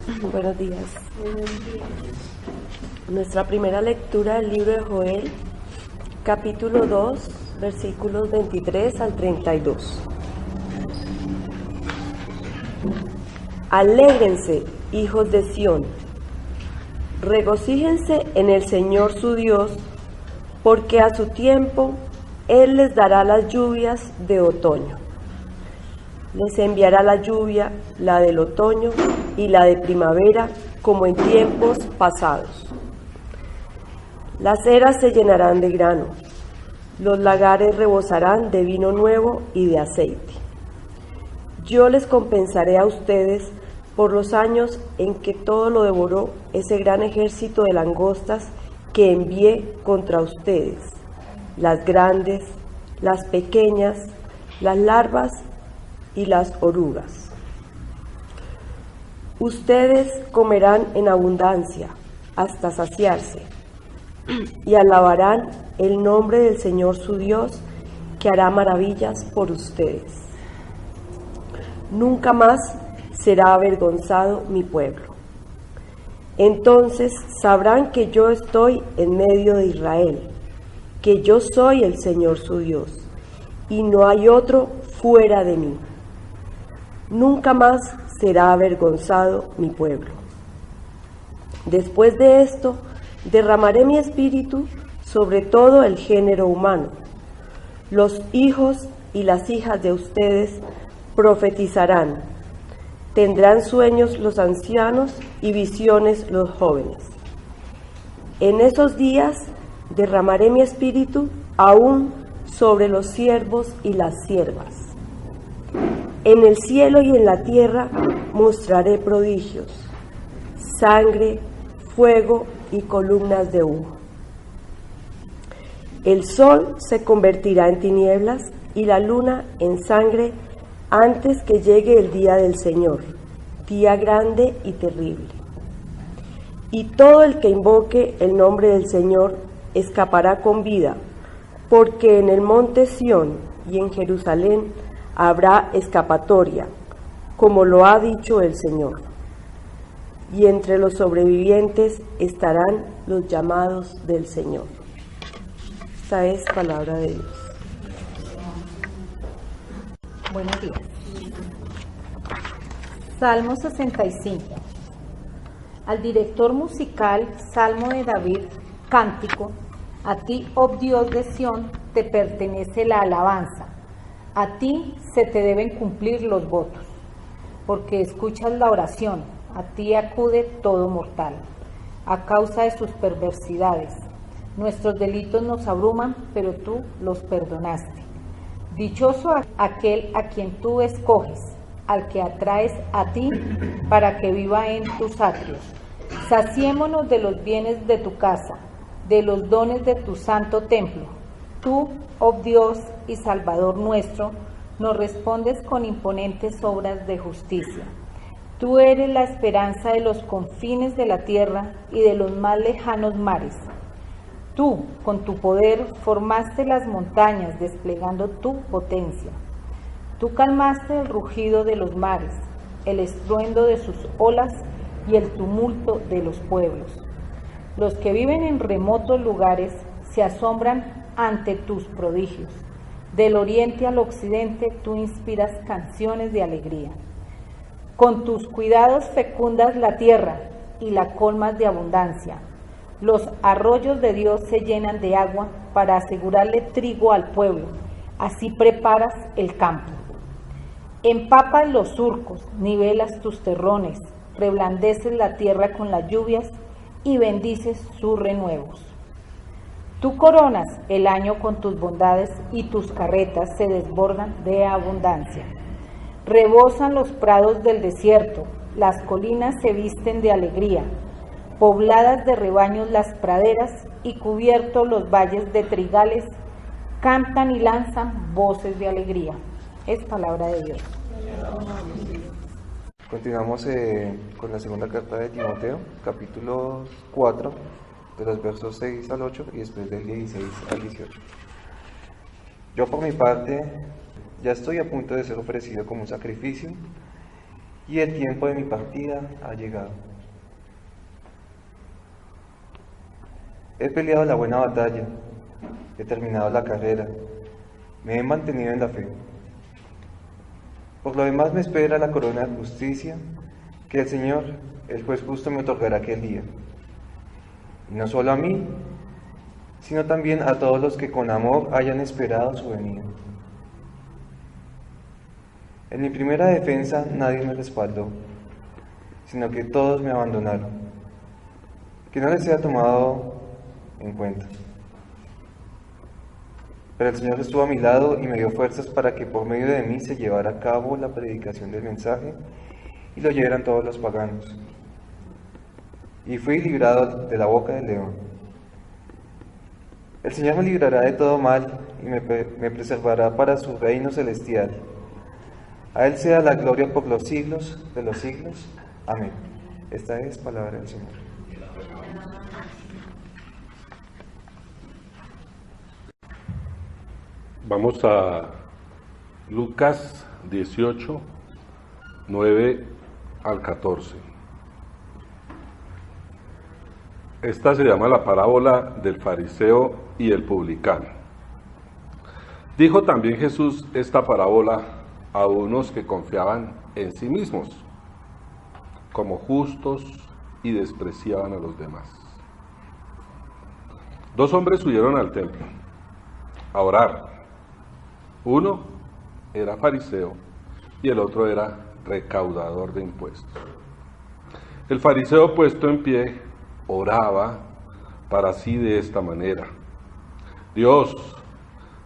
Buenos días. Nuestra primera lectura del libro de Joel, capítulo 2, versículos 23 al 32. Alégrense, hijos de Sión, regocíjense en el Señor su Dios, porque a su tiempo Él les dará las lluvias de otoño. Les enviará la lluvia, la del otoño y la de primavera, como en tiempos pasados. Las eras se llenarán de grano, los lagares rebosarán de vino nuevo y de aceite. Yo les compensaré a ustedes por los años en que todo lo devoró ese gran ejército de langostas que envié contra ustedes, las grandes, las pequeñas, las larvas y las orugas. Ustedes comerán en abundancia hasta saciarse y alabarán el nombre del Señor su Dios, que hará maravillas por ustedes. Nunca más será avergonzado mi pueblo. Entonces sabrán que yo estoy en medio de Israel, que yo soy el Señor su Dios, y no hay otro fuera de mí. Nunca más será avergonzado mi pueblo. Después de esto, derramaré mi espíritu sobre todo el género humano. Los hijos y las hijas de ustedes profetizarán. Tendrán sueños los ancianos y visiones los jóvenes. En esos días derramaré mi espíritu aún sobre los siervos y las siervas. En el cielo y en la tierra mostraré prodigios, sangre, fuego y columnas de humo. El sol se convertirá en tinieblas y la luna en sangre antes que llegue el día del Señor, día grande y terrible. Y todo el que invoque el nombre del Señor escapará con vida, porque en el monte Sión y en Jerusalén habrá escapatoria, como lo ha dicho el Señor. Y entre los sobrevivientes estarán los llamados del Señor. Esta es palabra de Dios. Buenos días. Salmo 65. Al director musical, Salmo de David, cántico. A ti, oh Dios de Sión, te pertenece la alabanza. A ti se te deben cumplir los votos, porque escuchas la oración. A ti acude todo mortal, a causa de sus perversidades. Nuestros delitos nos abruman, pero tú los perdonaste. Dichoso aquel a quien tú escoges, al que atraes a ti para que viva en tus atrios. Saciémonos de los bienes de tu casa, de los dones de tu santo templo. Tú, oh Dios y Salvador nuestro, nos respondes con imponentes obras de justicia. Tú eres la esperanza de los confines de la tierra y de los más lejanos mares. Tú, con tu poder, formaste las montañas, desplegando tu potencia. Tú calmaste el rugido de los mares, el estruendo de sus olas y el tumulto de los pueblos. Los que viven en remotos lugares se asombran ante tus prodigios. Del oriente al occidente tú inspiras canciones de alegría. Con tus cuidados fecundas la tierra y la colmas de abundancia. Los arroyos de Dios se llenan de agua para asegurarle trigo al pueblo. Así preparas el campo. Empapas los surcos, nivelas tus terrones, reblandeces la tierra con las lluvias y bendices sus renuevos. Tú coronas el año con tus bondades y tus carretas se desbordan de abundancia. Rebosan los prados del desierto, las colinas se visten de alegría, pobladas de rebaños las praderas y cubiertos los valles de trigales, cantan y lanzan voces de alegría. Es palabra de Dios. Continuamos con la segunda carta de Timoteo, capítulo 4, de los versos 6 al 8 y después del 16 al 18. Yo por mi parte ya estoy a punto de ser ofrecido como un sacrificio y el tiempo de mi partida ha llegado. He peleado la buena batalla, he terminado la carrera, me he mantenido en la fe. Por lo demás me espera la corona de justicia que el Señor, el juez justo, me otorgará aquel día. Y no solo a mí, sino también a todos los que con amor hayan esperado su venida. En mi primera defensa nadie me respaldó, sino que todos me abandonaron. Que no les sea tomado en cuenta. Pero el Señor estuvo a mi lado y me dio fuerzas para que por medio de mí se llevara a cabo la predicación del mensaje y lo oyeran todos los paganos. Y fui librado de la boca del león. El Señor me librará de todo mal y me preservará para su reino celestial. A Él sea la gloria por los siglos de los siglos. Amén. Esta es palabra del Señor. Vamos a Lucas 18, 9 al 14. Esta se llama la parábola del fariseo y el publicano. Dijo también Jesús esta parábola a unos que confiaban en sí mismos, como justos, y despreciaban a los demás. 2 hombres subieron al templo a orar. Uno era fariseo y el otro era recaudador de impuestos. El fariseo, puesto en pie, oraba para sí de esta manera: Dios,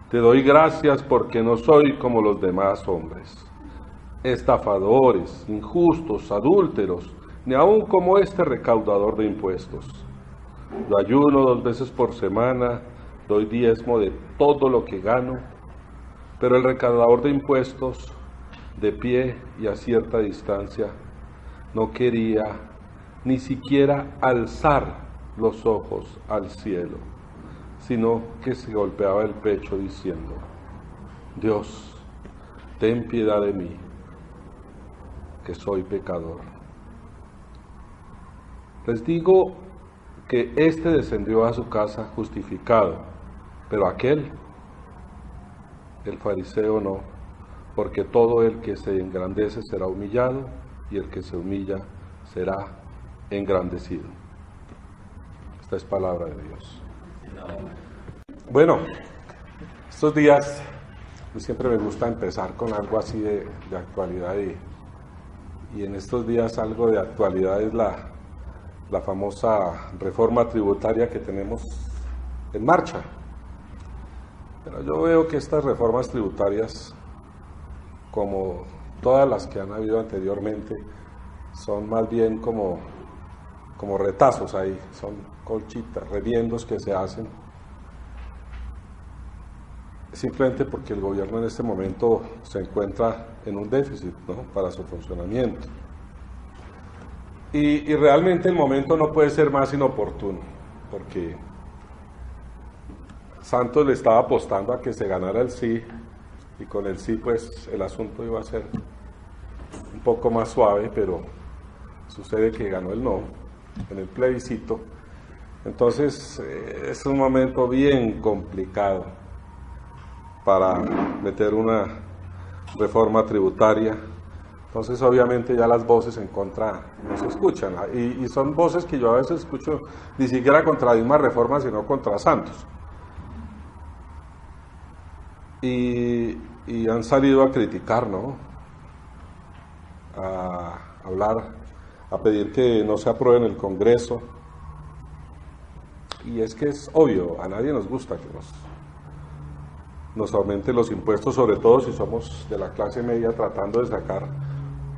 te doy gracias porque no soy como los demás hombres, estafadores, injustos, adúlteros, ni aun como este recaudador de impuestos. Yo ayuno 2 veces por semana, doy diezmo de todo lo que gano. Pero el recaudador de impuestos, de pie y a cierta distancia, no quería ni siquiera alzar los ojos al cielo, sino que se golpeaba el pecho diciendo: Dios, ten piedad de mí, que soy pecador. Les digo que éste descendió a su casa justificado, pero aquel, el fariseo, no, porque todo el que se engrandece será humillado, y el que se humilla será engrandecido. Esta es palabra de Dios. Bueno, estos días siempre me gusta empezar con algo así de actualidad, y en estos días algo de actualidad es la famosa reforma tributaria que tenemos en marcha. Pero yo veo que estas reformas tributarias, como todas las que han habido anteriormente, son más bien como retazos ahí, son colchitas, remiendos que se hacen, simplemente porque el gobierno en este momento se encuentra en un déficit, ¿no?, para su funcionamiento. Y realmente el momento no puede ser más inoportuno, porque Santos le estaba apostando a que se ganara el sí, y con el sí pues el asunto iba a ser un poco más suave, pero sucede que ganó el no en el plebiscito. Entonces es un momento bien complicado para meter una reforma tributaria. Entonces obviamente ya las voces en contra no se escuchan, y son voces que yo a veces escucho ni siquiera contra la misma reforma, sino contra Santos. Y han salido a criticar, ¿no?, a hablar, a pedir que no se apruebe en el Congreso. Y es que es obvio, a nadie nos gusta que nos aumenten los impuestos, sobre todo si somos de la clase media tratando de sacar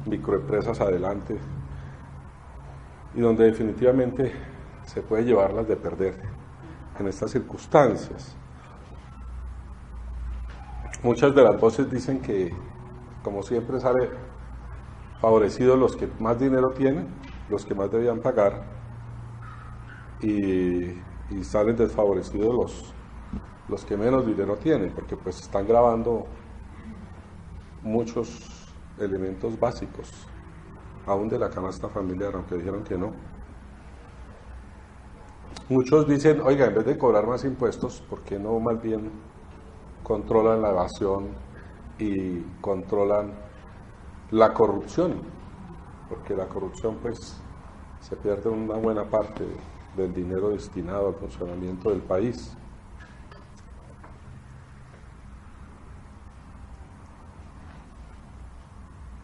microempresas adelante, y donde definitivamente se puede llevarlas de perder en estas circunstancias. Muchas de las voces dicen que, como siempre, sale favorecidos los que más dinero tienen, los que más debían pagar, y salen desfavorecidos los que menos dinero tienen, porque pues están grabando muchos elementos básicos aún de la canasta familiar, aunque dijeron que no. Muchos dicen, oiga, en vez de cobrar más impuestos, ¿por qué no más bien controlan la evasión y controlan la corrupción? Porque la corrupción, pues, se pierde una buena parte del dinero destinado al funcionamiento del país.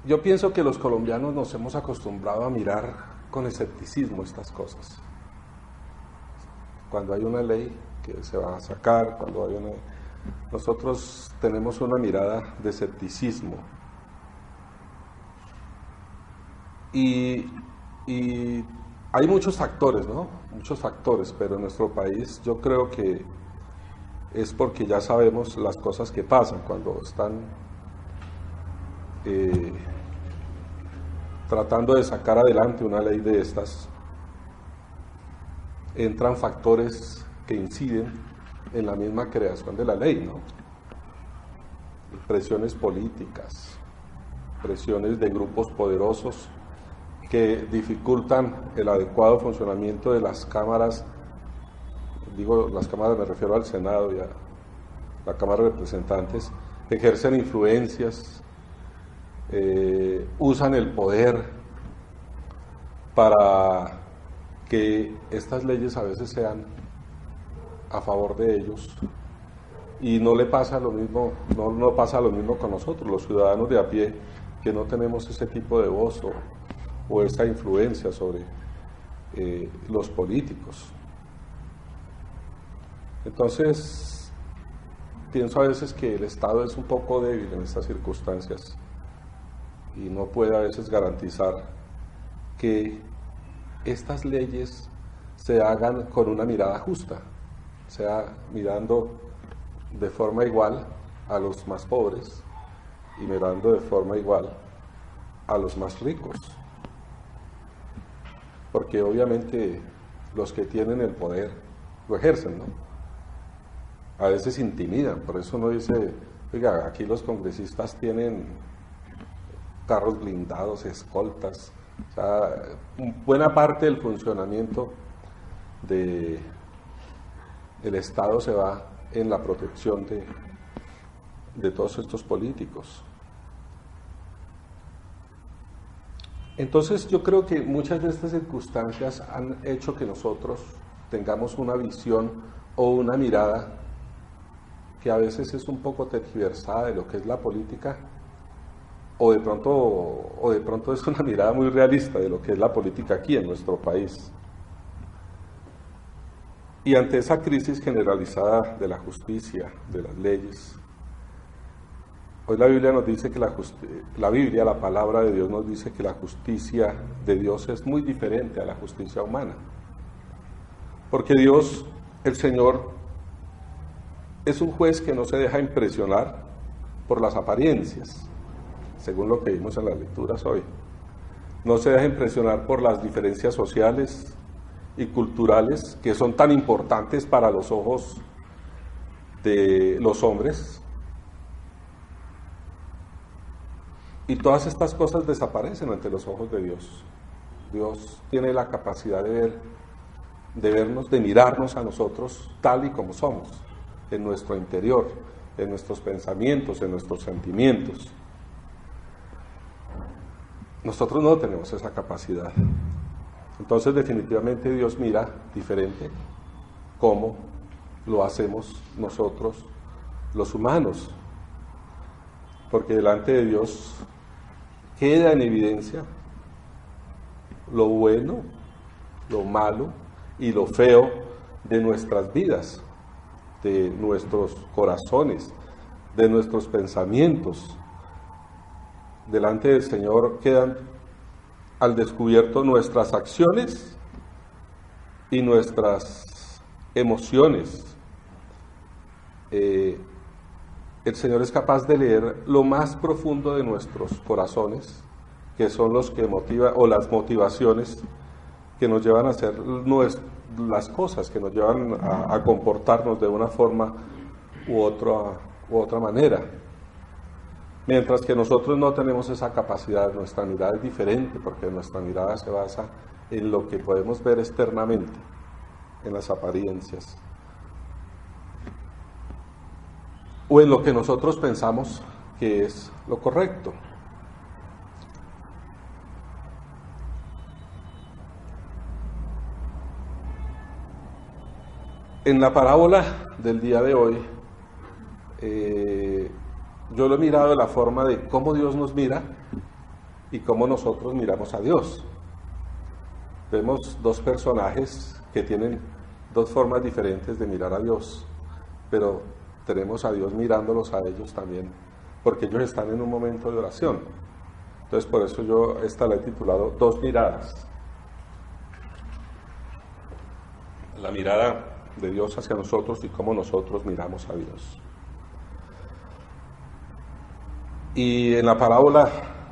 Yo pienso que los colombianos nos hemos acostumbrado a mirar con escepticismo estas cosas. Cuando hay una ley que se va a sacar, nosotros tenemos una mirada de escepticismo. Y hay muchos factores, ¿no? Muchos factores, pero en nuestro país yo creo que es porque ya sabemos las cosas que pasan cuando están tratando de sacar adelante una ley de estas. Entran factores que inciden en la misma creación de la ley, ¿no? Presiones políticas, presiones de grupos poderosos que dificultan el adecuado funcionamiento de las cámaras. Digo, las cámaras me refiero al Senado y a la Cámara de Representantes, ejercen influencias, usan el poder para que estas leyes a veces sean a favor de ellos, y no le pasa lo mismo, no pasa lo mismo con nosotros, los ciudadanos de a pie, que no tenemos ese tipo de voz o esa influencia sobre los políticos. Entonces, pienso a veces que el Estado es un poco débil en estas circunstancias y no puede a veces garantizar que estas leyes se hagan con una mirada justa, o sea, mirando de forma igual a los más pobres y mirando de forma igual a los más ricos. Porque obviamente los que tienen el poder lo ejercen, ¿no? A veces intimidan, por eso uno dice, oiga, aquí los congresistas tienen carros blindados, escoltas. O sea, buena parte del funcionamiento del Estado se va en la protección de todos estos políticos. Entonces yo creo que muchas de estas circunstancias han hecho que nosotros tengamos una visión o una mirada que a veces es un poco tergiversada de lo que es la política, o de pronto es una mirada muy realista de lo que es la política aquí en nuestro país. Y ante esa crisis generalizada de la justicia, de las leyes, hoy la Biblia nos dice que la palabra de Dios nos dice que la justicia de Dios es muy diferente a la justicia humana. Porque Dios, el Señor, es un juez que no se deja impresionar por las apariencias, según lo que vimos en las lecturas hoy. No se deja impresionar por las diferencias sociales y culturales que son tan importantes para los ojos de los hombres. Y todas estas cosas desaparecen ante los ojos de Dios. Dios tiene la capacidad de vernos, de mirarnos a nosotros tal y como somos, en nuestro interior, en nuestros pensamientos, en nuestros sentimientos. Nosotros no tenemos esa capacidad. Entonces definitivamente Dios mira diferente cómo lo hacemos nosotros los humanos, porque delante de Dios queda en evidencia lo bueno, lo malo y lo feo de nuestras vidas, de nuestros corazones, de nuestros pensamientos. Delante del Señor quedan al descubierto nuestras acciones y nuestras emociones. El Señor es capaz de leer lo más profundo de nuestros corazones, que son los que motivan, o las motivaciones que nos llevan a hacer las cosas, que nos llevan a comportarnos de una forma u otra manera. Mientras que nosotros no tenemos esa capacidad, nuestra mirada es diferente, porque nuestra mirada se basa en lo que podemos ver externamente, en las apariencias, o en lo que nosotros pensamos que es lo correcto. En la parábola del día de hoy, yo lo he mirado de la forma de cómo Dios nos mira y cómo nosotros miramos a Dios. Vemos dos personajes que tienen dos formas diferentes de mirar a Dios, pero tenemos a Dios mirándolos a ellos también, porque ellos están en un momento de oración. Entonces por eso yo esta la he titulado Dos miradas. La mirada de Dios hacia nosotros y cómo nosotros miramos a Dios. Y en la parábola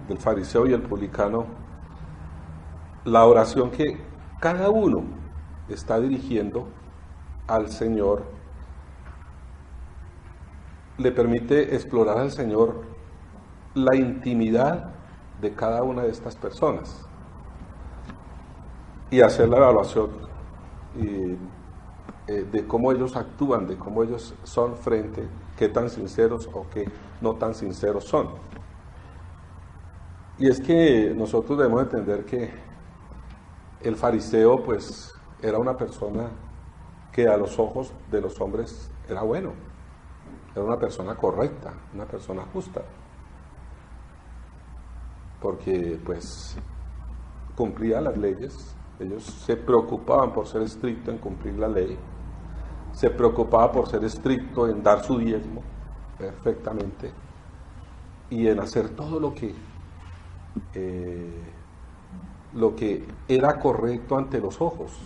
del fariseo y el publicano, la oración que cada uno está dirigiendo al Señor le permite explorar al Señor la intimidad de cada una de estas personas y hacer la evaluación de cómo ellos actúan, de cómo ellos son frente, qué tan sinceros o qué no tan sinceros son. Y es que nosotros debemos entender que el fariseo pues era una persona que a los ojos de los hombres era bueno, era una persona correcta, una persona justa, porque pues cumplía las leyes. Ellos se preocupaban por ser estricto en cumplir la ley, se preocupaba por ser estricto en dar su diezmo perfectamente y en hacer todo lo que era correcto ante los ojos,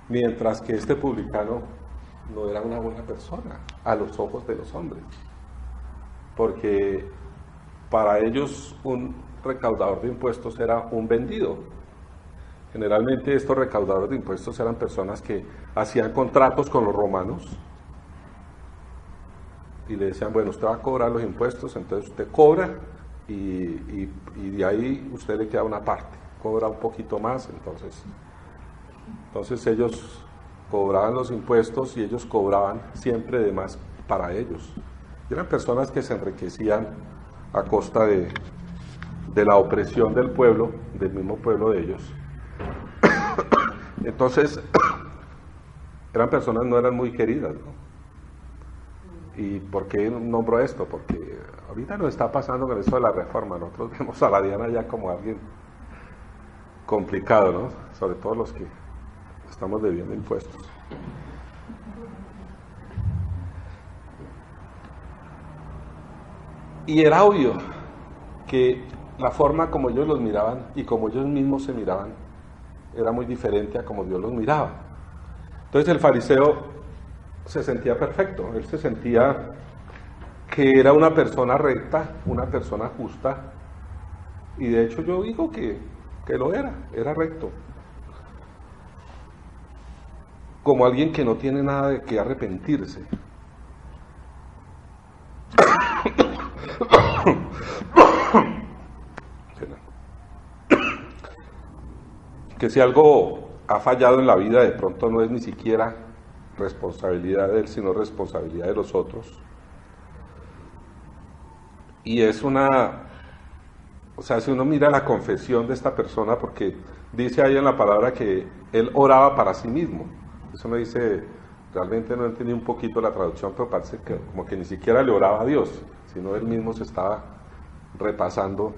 mientras que este publicano no era una buena persona a los ojos de los hombres, porque para ellos un recaudador de impuestos era un vendido. Generalmente estos recaudadores de impuestos eran personas que hacían contratos con los romanos y le decían, bueno, usted va a cobrar los impuestos, entonces usted cobra y de ahí usted le queda una parte, cobra un poquito más, entonces ellos cobraban los impuestos y ellos cobraban siempre de más para ellos. Y eran personas que se enriquecían a costa de la opresión del pueblo, del mismo pueblo de ellos. Entonces, eran personas, no eran muy queridas, ¿no? ¿Y por qué nombro esto? Porque ahorita nos está pasando con eso de la reforma. Nosotros vemos a la Diana ya como alguien complicado, ¿no? Sobre todo los que estamos debiendo impuestos. Y era obvio que la forma como ellos los miraban y como ellos mismos se miraban era muy diferente a como Dios los miraba. Entonces el fariseo se sentía perfecto, él se sentía que era una persona recta, una persona justa, y de hecho yo digo que lo era recto. Como alguien que no tiene nada de qué arrepentirse. Que si algo ha fallado en la vida, de pronto no es ni siquiera responsabilidad de él, sino responsabilidad de los otros. Y es o sea, si uno mira la confesión de esta persona, porque dice ahí en la palabra que él oraba para sí mismo. Eso me dice, realmente no entendí un poquito la traducción, pero parece que como que ni siquiera le oraba a Dios, sino él mismo se estaba repasando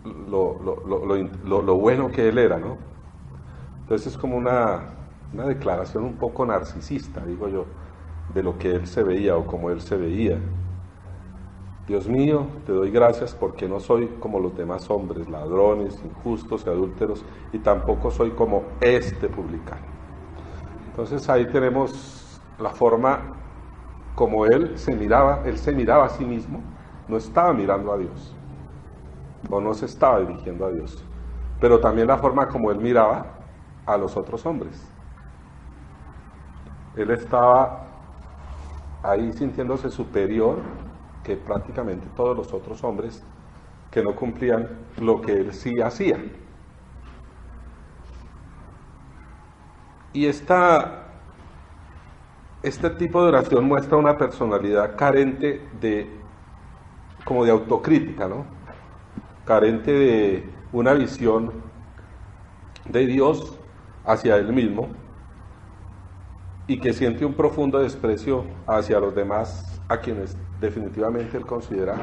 lo bueno que él era, ¿no? Entonces es como una declaración un poco narcisista, digo yo, de lo que él se veía o como él se veía. Dios mío, te doy gracias porque no soy como los demás hombres, ladrones, injustos y adúlteros, y tampoco soy como este publicano. Entonces ahí tenemos la forma como él se miraba a sí mismo, no estaba mirando a Dios, o no se estaba dirigiendo a Dios, pero también la forma como él miraba a los otros hombres. Él estaba ahí sintiéndose superior, que prácticamente todos los otros hombres que no cumplían lo que él sí hacía. Y este tipo de oración muestra una personalidad carente como de autocrítica, ¿no? Carente de una visión de Dios hacia él mismo, y que siente un profundo desprecio hacia los demás, a quienes definitivamente él considera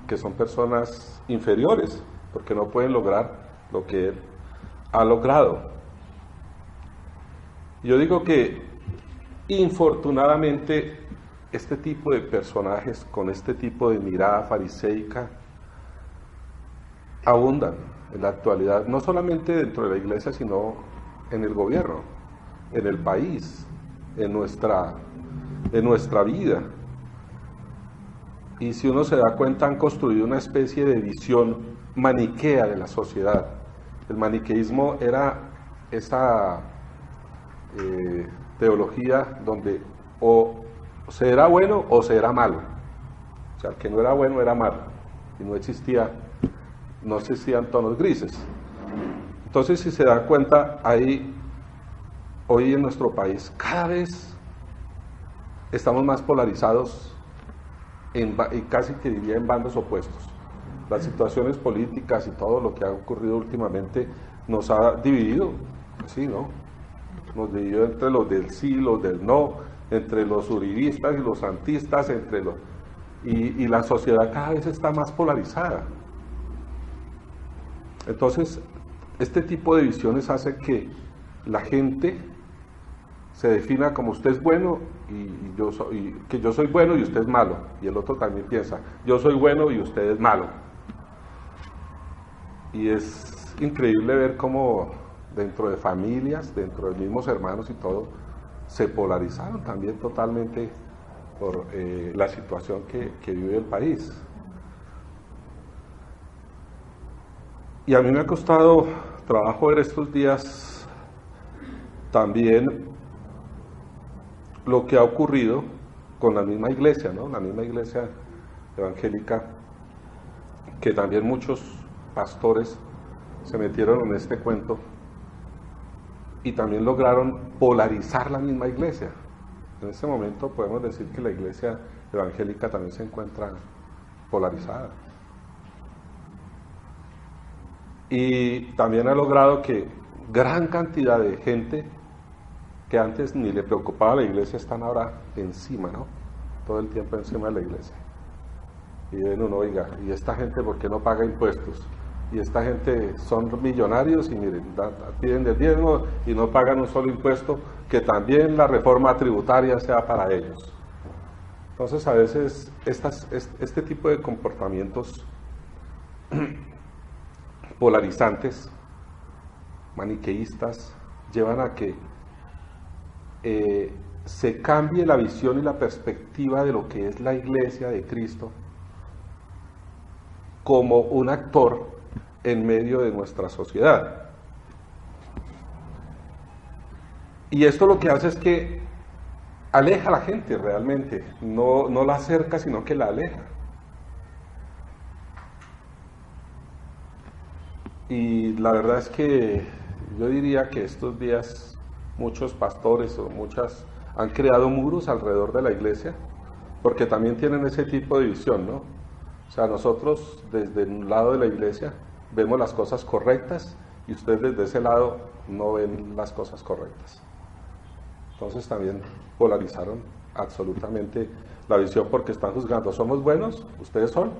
que son personas inferiores, porque no pueden lograr lo que él ha logrado. Yo digo que, infortunadamente, este tipo de personajes con este tipo de mirada fariseica abundan en la actualidad, no solamente dentro de la iglesia, sino en el gobierno, en el país, en nuestra vida. Y si uno se da cuenta, han construido una especie de visión maniquea de la sociedad. El maniqueísmo era esa teología donde o se era bueno o se era malo. O sea, el que no era bueno era malo, y no existían tonos grises. Entonces, si se da cuenta, hoy en nuestro país cada vez estamos más polarizados, y casi que diría en bandos opuestos. Las situaciones políticas y todo lo que ha ocurrido últimamente nos ha dividido, ¿sí, no? Nos dividió entre los del sí, los del no, entre los uribistas y los santistas, y la sociedad cada vez está más polarizada. Entonces, este tipo de visiones hace que la gente se defina como usted es bueno que yo soy bueno y usted es malo, y el otro también piensa, yo soy bueno y usted es malo. Y es increíble ver cómo dentro de familias, dentro de mismos hermanos y todo, se polarizaron también totalmente por la situación que vive el país. Y a mí me ha costado trabajo ver estos días también lo que ha ocurrido con la misma iglesia, ¿no? La misma iglesia evangélica, que también muchos pastores se metieron en este cuento y también lograron polarizar la misma iglesia. En este momento podemos decir que la iglesia evangélica también se encuentra polarizada. Y también ha logrado que gran cantidad de gente que antes ni le preocupaba a la iglesia están ahora encima, ¿no? Todo el tiempo encima de la iglesia. Y ven uno, oiga, ¿y esta gente por qué no paga impuestos? Y esta gente son millonarios y miren, piden de diezmo y no pagan un solo impuesto, que también la reforma tributaria sea para ellos. Entonces, a veces este tipo de comportamientos polarizantes, maniqueístas, llevan a que se cambie la visión y la perspectiva de lo que es la iglesia de Cristo como un actor en medio de nuestra sociedad. Y esto lo que hace es que aleja a la gente realmente, no la acerca, sino que la aleja. Y la verdad es que yo diría que estos días muchos pastores o muchas han creado muros alrededor de la iglesia, porque también tienen ese tipo de visión, ¿no? O sea, nosotros desde un lado de la iglesia vemos las cosas correctas y ustedes desde ese lado no ven las cosas correctas. Entonces también polarizaron absolutamente la visión, porque están juzgando, somos buenos, ustedes son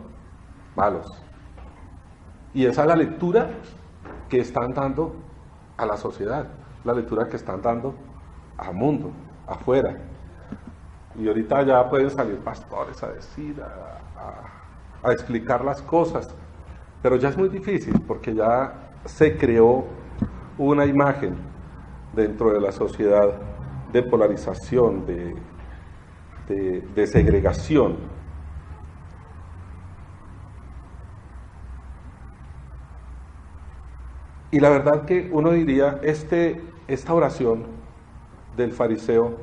malos. Y esa es la lectura que están dando a la sociedad, la lectura que están dando al mundo, afuera. Y ahorita ya pueden salir pastores a decir, a explicar las cosas, pero ya es muy difícil, porque ya se creó una imagen dentro de la sociedad de polarización, de segregación. Y la verdad que uno diría, esta oración del fariseo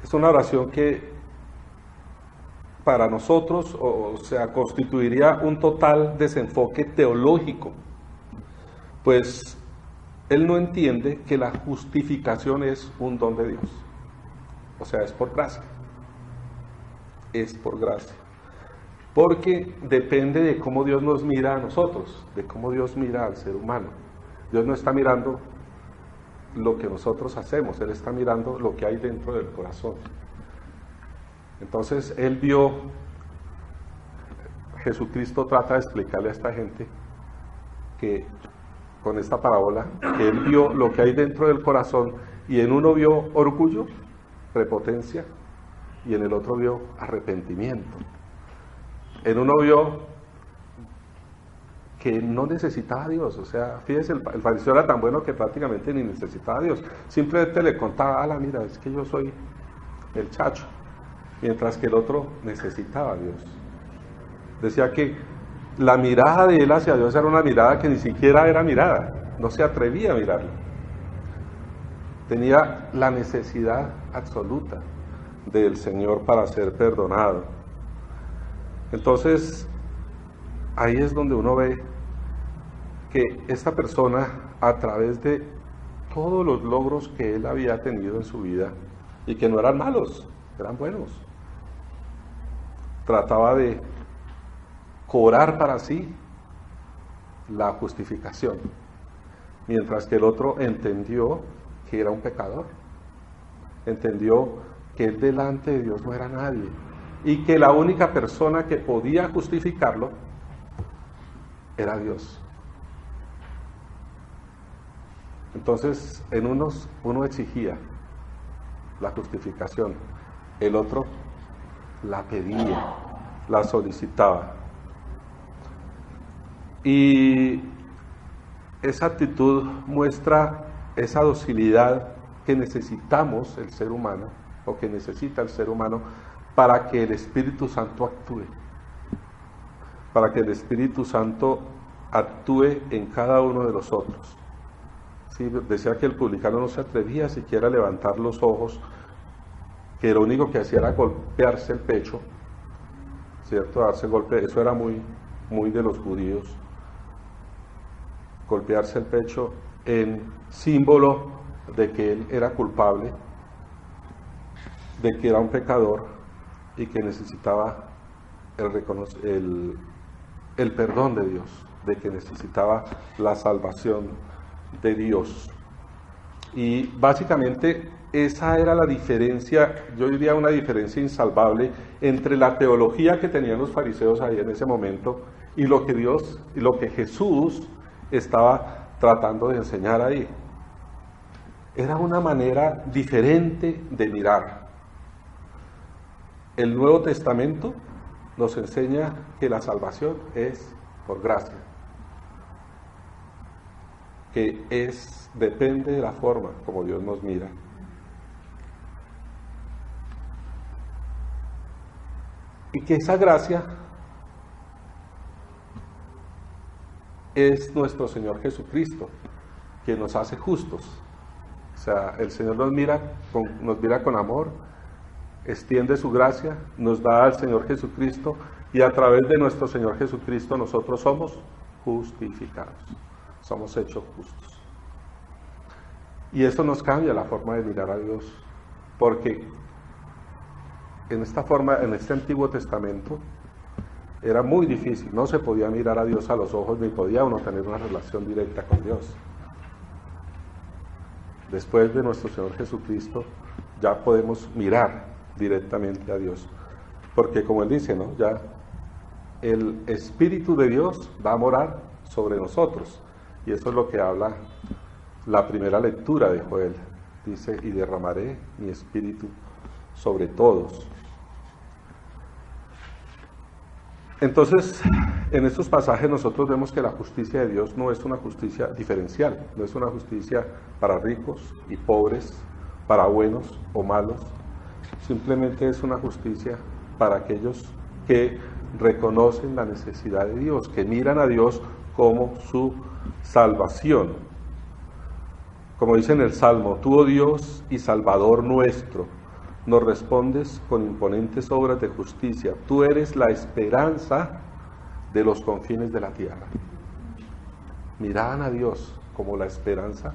es una oración que para nosotros, o sea, constituiría un total desenfoque teológico, pues él no entiende que la justificación es un don de Dios, o sea, es por gracia, porque depende de cómo Dios nos mira a nosotros, de cómo Dios mira al ser humano. Dios no está mirando lo que nosotros hacemos, Él está mirando lo que hay dentro del corazón. Entonces Él vio, Jesucristo trata de explicarle a esta gente que con esta parábola, que Él vio lo que hay dentro del corazón, y en uno vio orgullo, prepotencia, y en el otro vio arrepentimiento. En uno vio que no necesitaba a Dios, o sea, fíjese, el fariseo era tan bueno que prácticamente ni necesitaba a Dios, simplemente le contaba, mira, es que yo soy el chacho, mientras que el otro necesitaba a Dios. Decía que la mirada de él hacia Dios era una mirada que ni siquiera era mirada, no se atrevía a mirarla. Tenía la necesidad absoluta del Señor para ser perdonado. Entonces, ahí es donde uno ve que esta persona, a través de todos los logros que él había tenido en su vida, y que no eran malos, eran buenos, trataba de cobrar para sí la justificación, mientras que el otro entendió que era un pecador, entendió que él delante de Dios no era nadie, y que la única persona que podía justificarlo era Dios. Entonces, en uno exigía la justificación, el otro la pedía, la solicitaba. Y esa actitud muestra esa docilidad que necesitamos el ser humano, o que necesita el ser humano, para que el Espíritu Santo actúe. Para que el Espíritu Santo actúe en cada uno de nosotros. Sí, decía que el publicano no se atrevía siquiera a levantar los ojos, que lo único que hacía era golpearse el pecho, ¿cierto? Darse golpe, eso era muy de los judíos. Golpearse el pecho en símbolo de que él era culpable, de que era un pecador y que necesitaba el perdón de Dios, de que necesitaba la salvación de Dios. Y básicamente esa era la diferencia, yo diría una diferencia insalvable entre la teología que tenían los fariseos ahí en ese momento y lo que Jesús estaba tratando de enseñar ahí. Era una manera diferente de mirar. El Nuevo Testamento nos enseña que la salvación es por gracia, que depende de la forma como Dios nos mira. Y que esa gracia es nuestro Señor Jesucristo, que nos hace justos. O sea, el Señor nos mira con amor, extiende su gracia, nos da al Señor Jesucristo, y a través de nuestro Señor Jesucristo nosotros somos justificados, somos hechos justos. Y eso nos cambia la forma de mirar a Dios, porque en este Antiguo Testamento era muy difícil, no se podía mirar a Dios a los ojos, ni podía uno tener una relación directa con Dios. Después de nuestro Señor Jesucristo, ya podemos mirar directamente a Dios, porque como Él dice, ¿no? Ya el Espíritu de Dios va a morar sobre nosotros, y eso es lo que habla la primera lectura de Joel. Dice, y derramaré mi Espíritu sobre todos. Entonces, en estos pasajes nosotros vemos que la justicia de Dios no es una justicia diferencial, no es una justicia para ricos y pobres, para buenos o malos, simplemente es una justicia para aquellos que reconocen la necesidad de Dios, que miran a Dios como su salvación. Como dice en el Salmo, tú, oh Dios y Salvador nuestro, nos respondes con imponentes obras de justicia. Tú eres la esperanza de los confines de la tierra. Miraban a Dios como la esperanza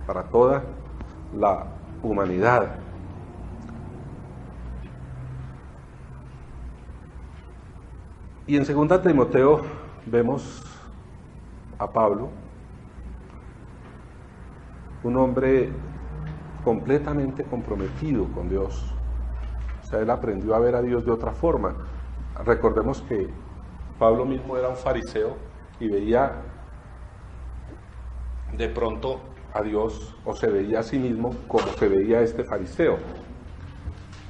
para toda la humanidad. Y en 2 Timoteo vemos a Pablo, un hombre completamente comprometido con Dios. O sea, él aprendió a ver a Dios de otra forma. Recordemos que Pablo mismo era un fariseo y veía de pronto a Dios, o se veía a sí mismo como se veía este fariseo.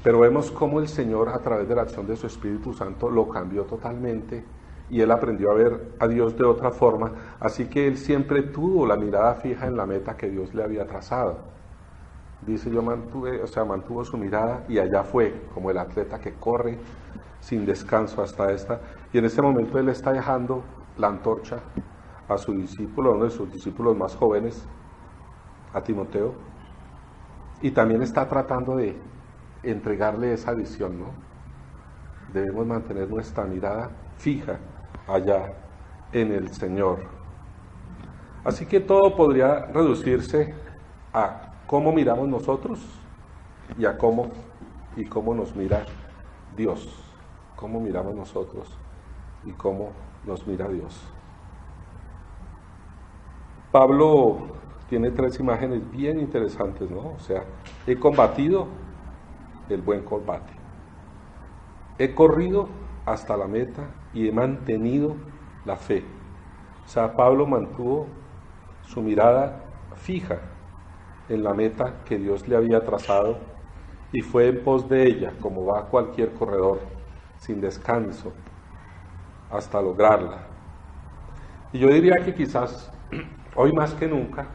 Pero vemos cómo el Señor, a través de la acción de su Espíritu Santo, lo cambió totalmente y él aprendió a ver a Dios de otra forma. Así que él siempre tuvo la mirada fija en la meta que Dios le había trazado. Dice, mantuvo su mirada y allá fue, como el atleta que corre sin descanso hasta esta. Y en este momento él está dejando la antorcha a su discípulo, uno de sus discípulos más jóvenes, a Timoteo, y también está tratando de entregarle esa visión, ¿no? Debemos mantener nuestra mirada fija allá en el Señor. Así que todo podría reducirse a cómo miramos nosotros y a cómo nos mira Dios. Cómo miramos nosotros y cómo nos mira Dios. Pablo tiene 3 imágenes bien interesantes, ¿no? O sea, he combatido el buen combate. He corrido hasta la meta y he mantenido la fe. O sea, Pablo mantuvo su mirada fija en la meta que Dios le había trazado y fue en pos de ella, como va cualquier corredor, sin descanso, hasta lograrla. Y yo diría que quizás hoy más que nunca,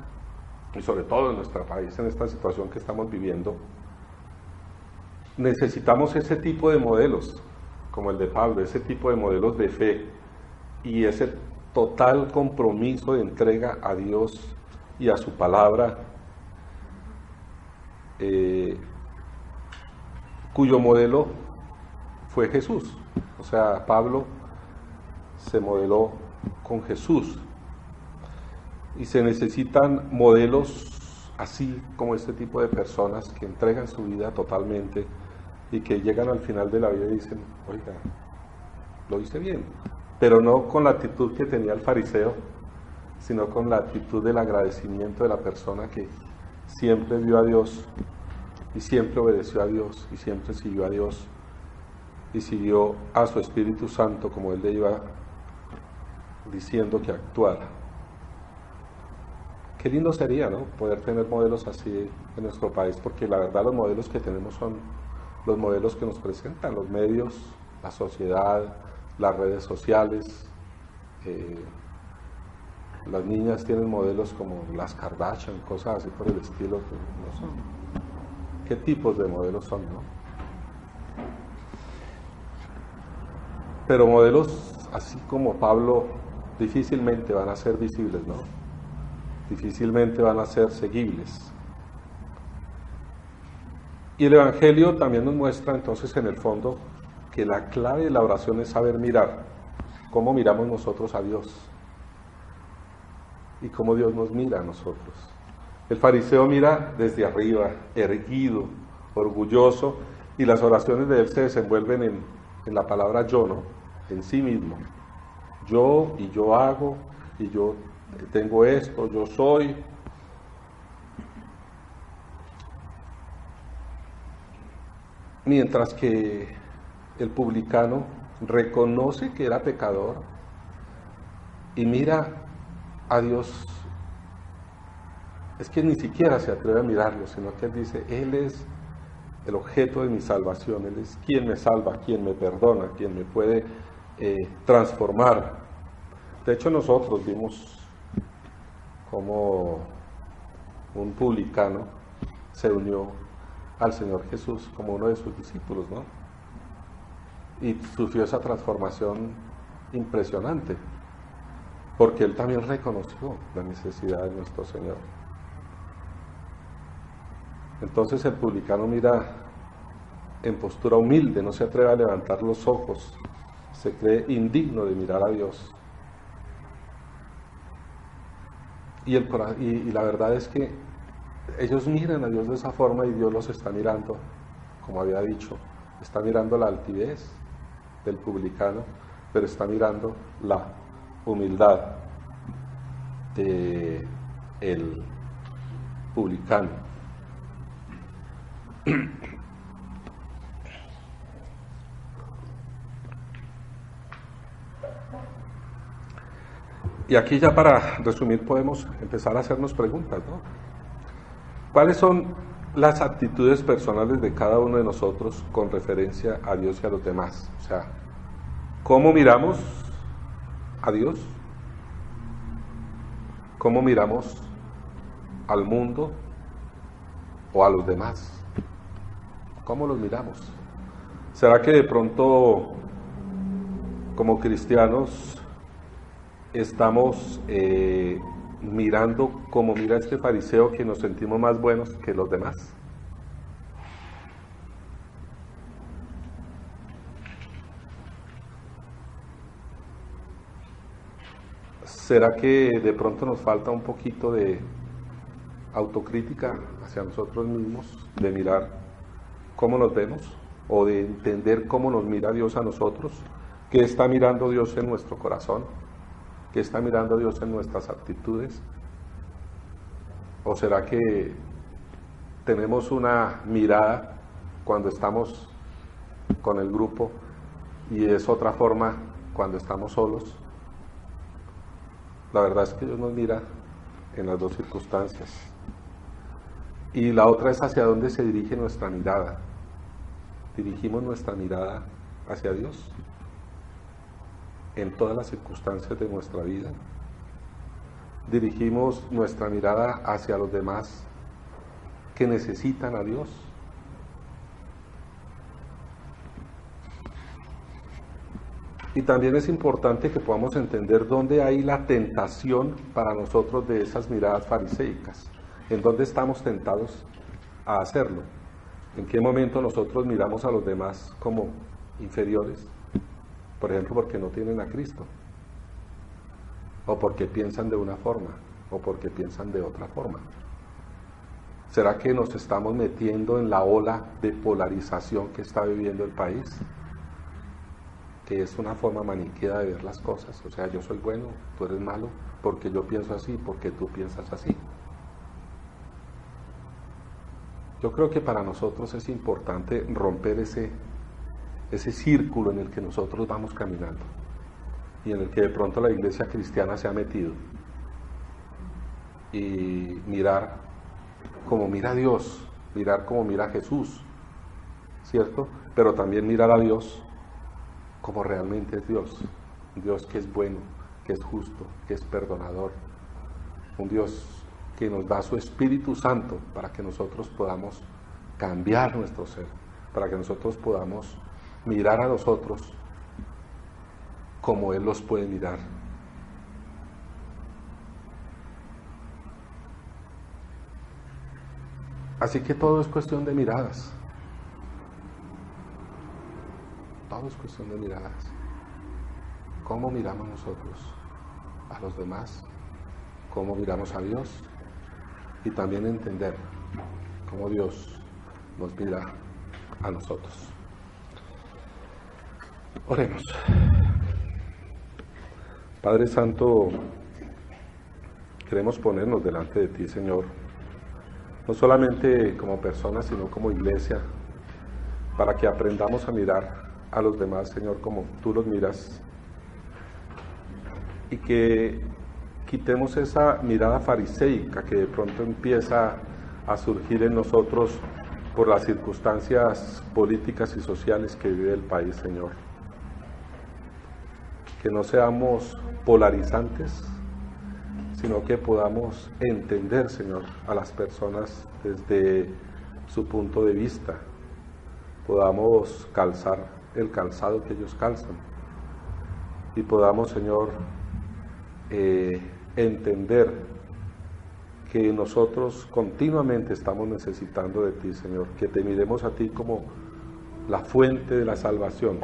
y sobre todo en nuestro país, en esta situación que estamos viviendo, necesitamos ese tipo de modelos, como el de Pablo, ese tipo de modelos de fe y ese total compromiso de entrega a Dios y a su palabra, cuyo modelo fue Jesús. O sea, Pablo se modeló con Jesús y se necesitan modelos así como este tipo de personas que entregan su vida totalmente y que llegan al final de la vida y dicen, oiga, lo hice bien, pero no con la actitud que tenía el fariseo, sino con la actitud del agradecimiento de la persona que siempre vio a Dios y siempre obedeció a Dios y siempre siguió a Dios y siguió a su Espíritu Santo como Él le iba diciendo que actuara. Qué lindo sería, ¿no?, poder tener modelos así en nuestro país, porque la verdad los modelos que tenemos son los modelos que nos presentan los medios, la sociedad, las redes sociales. Las niñas tienen modelos como las Kardashian, cosas así por el estilo, que no son. ¿Qué tipos de modelos son, no? Pero modelos así como Pablo difícilmente van a ser visibles, ¿no? Difícilmente van a ser seguibles. Y el Evangelio también nos muestra entonces en el fondo que la clave de la oración es saber mirar, cómo miramos nosotros a Dios y cómo Dios nos mira a nosotros. El fariseo mira desde arriba, erguido, orgulloso, y las oraciones de él se desenvuelven en la palabra yo, ¿no?, en sí mismo. Yo, y yo hago, y yo tengo esto, yo soy. Mientras que el publicano reconoce que era pecador y mira a Dios, es que ni siquiera se atreve a mirarlo, sino que él dice, Él es el objeto de mi salvación, Él es quien me salva, quien me perdona, quien me puede transformar. De hecho, nosotros vimos cómo un publicano se unió al Señor Jesús como uno de sus discípulos, ¿no? Y sufrió esa transformación impresionante, porque él también reconoció la necesidad de nuestro Señor. Entonces el publicano mira en postura humilde, no se atreve a levantar los ojos, se cree indigno de mirar a Dios. Y la verdad es que ellos miran a Dios de esa forma y Dios los está mirando, como había dicho, está mirando la altivez del publicano, pero está mirando la humildad del publicano. Y aquí ya para resumir podemos empezar a hacernos preguntas, ¿no? ¿Cuáles son las actitudes personales de cada uno de nosotros con referencia a Dios y a los demás? O sea, ¿cómo miramos a Dios? ¿Cómo miramos al mundo o a los demás? ¿Cómo los miramos? ¿Será que de pronto, como cristianos, estamos mirando como mira este fariseo, que nos sentimos más buenos que los demás? ¿Será que de pronto nos falta un poquito de autocrítica hacia nosotros mismos, de mirar cómo nos vemos o de entender cómo nos mira Dios a nosotros? ¿Qué está mirando Dios en nuestro corazón? ¿Qué está mirando Dios en nuestras actitudes? ¿O será que tenemos una mirada cuando estamos con el grupo y es otra forma cuando estamos solos? La verdad es que Dios nos mira en las dos circunstancias. Y la otra es hacia dónde se dirige nuestra mirada. ¿Dirigimos nuestra mirada hacia Dios en todas las circunstancias de nuestra vida? ¿Dirigimos nuestra mirada hacia los demás que necesitan a Dios? Y también es importante que podamos entender dónde hay la tentación para nosotros de esas miradas fariseicas, en dónde estamos tentados a hacerlo, en qué momento nosotros miramos a los demás como inferiores, por ejemplo porque no tienen a Cristo, o porque piensan de una forma, o porque piensan de otra forma. ¿Será que nos estamos metiendo en la ola de polarización que está viviendo el país? Que es una forma maniquea de ver las cosas, o sea, yo soy bueno, tú eres malo, porque yo pienso así, porque tú piensas así. Yo creo que para nosotros es importante romper ese círculo en el que nosotros vamos caminando y en el que de pronto la iglesia cristiana se ha metido, y mirar como mira a Dios, mirar como mira a Jesús, ¿cierto? Pero también mirar a Dios como realmente es Dios, un Dios que es bueno, que es justo, que es perdonador, un Dios que nos da su Espíritu Santo para que nosotros podamos cambiar nuestro ser, para que nosotros podamos mirar a los otros como Él los puede mirar. Así que todo es cuestión de miradas. Todo es cuestión de miradas. ¿Cómo miramos nosotros a los demás? ¿Cómo miramos a Dios? Y también entender cómo Dios nos mira a nosotros. Oremos. Padre Santo, queremos ponernos delante de ti, Señor, no solamente como personas, sino como iglesia, para que aprendamos a mirar a los demás, Señor, como tú los miras, y que quitemos esa mirada fariseica que de pronto empieza a surgir en nosotros por las circunstancias políticas y sociales que vive el país, Señor. Que no seamos polarizantes, sino que podamos entender, Señor, a las personas desde su punto de vista, podamos calzar el calzado que ellos calzan y podamos, Señor, entender que nosotros continuamente estamos necesitando de ti, Señor, que te miremos a ti como la fuente de la salvación.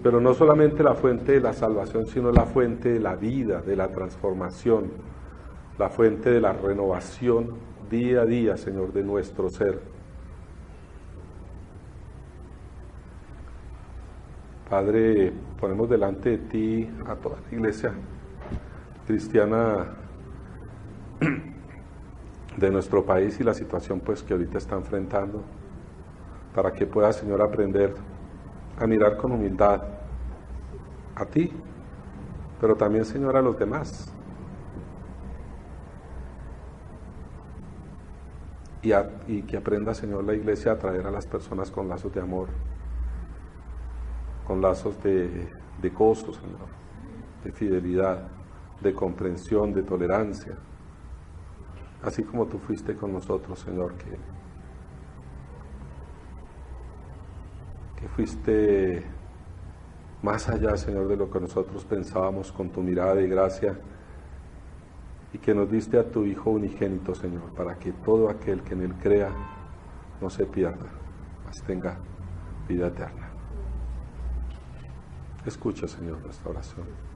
Pero no solamente la fuente de la salvación, sino la fuente de la vida, de la transformación, la fuente de la renovación día a día, Señor, de nuestro ser. Padre, ponemos delante de ti a toda la iglesia cristiana de nuestro país y la situación pues que ahorita está enfrentando, para que pueda, Señor, aprender a mirar con humildad a ti, pero también, Señor, a los demás. Y que aprenda, Señor, la iglesia a traer a las personas con lazos de amor, con lazos de gozo, Señor, de fidelidad, de comprensión, de tolerancia, así como tú fuiste con nosotros, Señor, que fuiste más allá, Señor, de lo que nosotros pensábamos, con tu mirada de gracia, y que nos diste a tu Hijo unigénito, Señor, para que todo aquel que en Él crea no se pierda, mas tenga vida eterna. Escucha, Señor, nuestra oración.